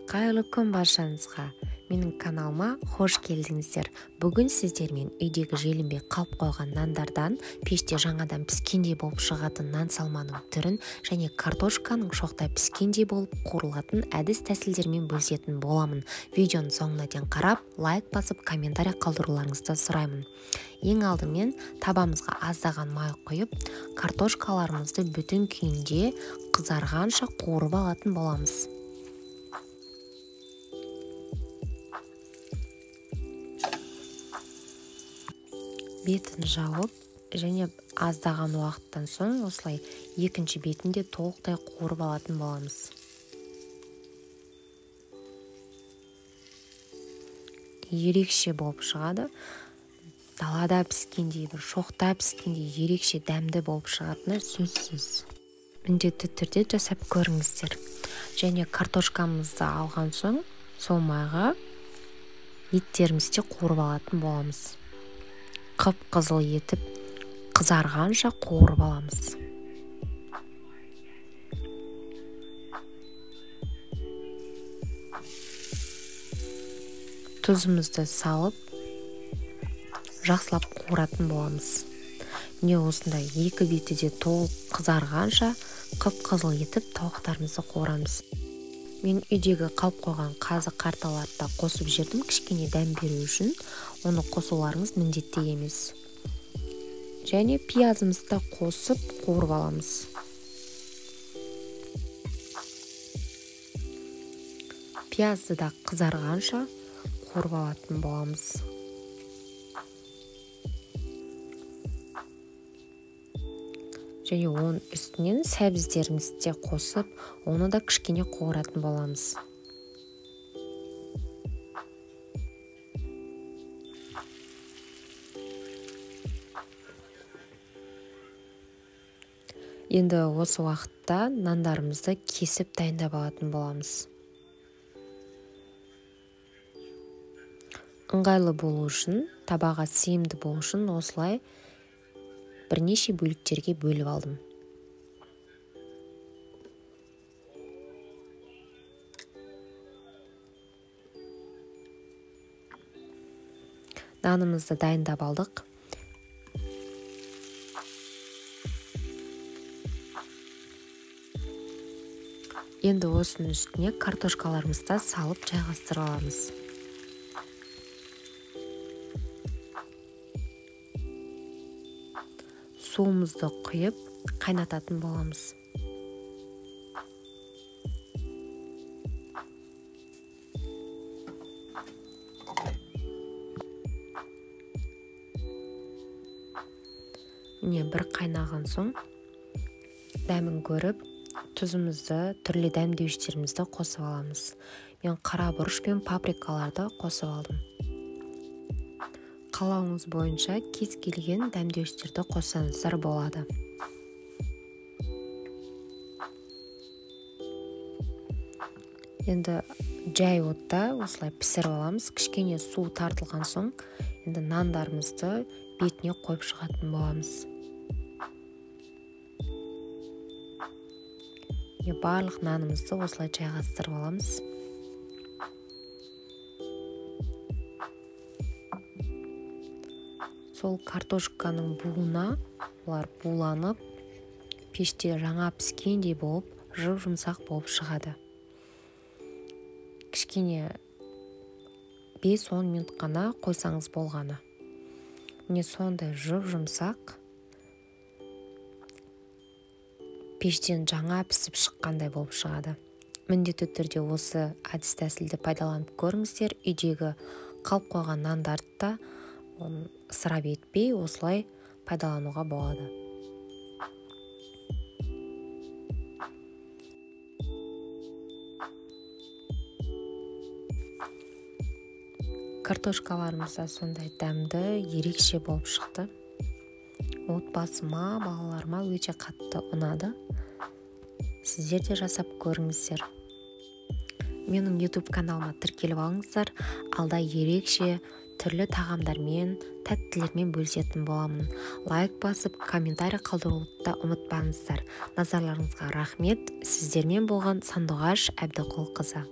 Қайырлы күн баршаңызға. Менің каналыма қош келдіңіздер. Бүгін сіздермен үйдегі желінбей қалып қойған нандардан пеште жаңадан піскендей болып шығатын нан салманың түрін және картошканың шоқтай піскендей болып қуырылатын әдіс тәсілдермен бөлісетін боламын. Видеоның соңына дейін қарап, лайк басып, комментарий қалдыруларыңызды сұраймын. Ең алдымен табамызға аздаған май құйып, картошкаларымызды бүтін күйінде қызарғанша қуырып алатын боламыз. Бетін жауып, және аздаған уақыттан соң осылай екінші бетінде толықтай қуырып алатын боламыз. Ерекше болып шығады. Далада піскендей, бір шоқта піскендей ерекше дәмді болып шығатыны сөзсіз. Міндетті түрде жасап көріңіздер. Және картошкамызды алған соң, сол майға еттерімізді қуырып алатын боламыз. Қып-қызыл етіп, қызарғанша қуырып аламыз. Тұзымызды салып, жақсылап қуыратын боламыз. Міне осындай екі беті де толық қызарғанша қып-қызыл етіп тауықтарымызды қуырамыз. Мен үйдегі қалып қойған қазы қарталарды да қосып жібердім, кішкене дәм беру үшін. Оны қосуларыңыз міндетті емес. Және пиязымызды да қосып қуырып аламыз. Пиязды да қызарғанша қуырып алатын боламыз. Және оның үстінен сәбіздерімізді де қосып, оны да кішкене қуыратын боламыз. Енді осы уақытта нандарымызды кесіп дайындап алатын боламыз. Ыңғайлы болу үшін, табаға сыйымды болу үшін осылай бірнеше бөліктерге бөліп алдым. Нанымызды дайындап алдық. Енді осының үстіне картошкаларымызды салып жайғастырып аламыз. Суымызды құйып, қайнататын боламыз. Міне бір қайнаған соң, дәмін көріп, тұзымызды, түрлі дәмдеуіштерімізді қосып аламыз. Мен қара бұрыш пен паприкаларды қосып алдым. Қалауыңыз бойынша кез келген дәмдеуіштерді қоссаңыздар болады. Енді жай отта осылай пісіріп аламыз. Кішкене су тартылған соң, енді нандарымызды бетіне қойып шығатын боламыз. Барлық нанымызды осылай жайғастырып аламыз. Сол картошканың буына, олар буланып, пеште жаңа піскендей болып, жұп-жұмсақ болып шығады. Кішкене 5-10 минут қана қойсаңыз болғаны. Міне сондай жұп-жұмсақ, пештен жаңа пісіп шыққандай болып шығады. Міндетті түрде осы әдіс тәсілді пайдаланып көріңіздер. Үйдегі қалып қойған нандарды да ысырап етпей осылай пайдалануға болады. Картошкаларымыз да сондай дәмді, ерекше болып шықты. Отбасыма, балаларыма өте қатты ұнады. Сіздер де жасап көріңіздер. Менің YouTube каналыма тіркеліп алыңыздар. Алда ерекше түрлі тағамдармен, тәттілермен бөлісетін боламын. Лайк басып, комментарий қалдыруды да ұмытпаңыздар. Назарларыңызға рахмет. Сіздермен болған Сандуғаш Әбдіқұлқызы.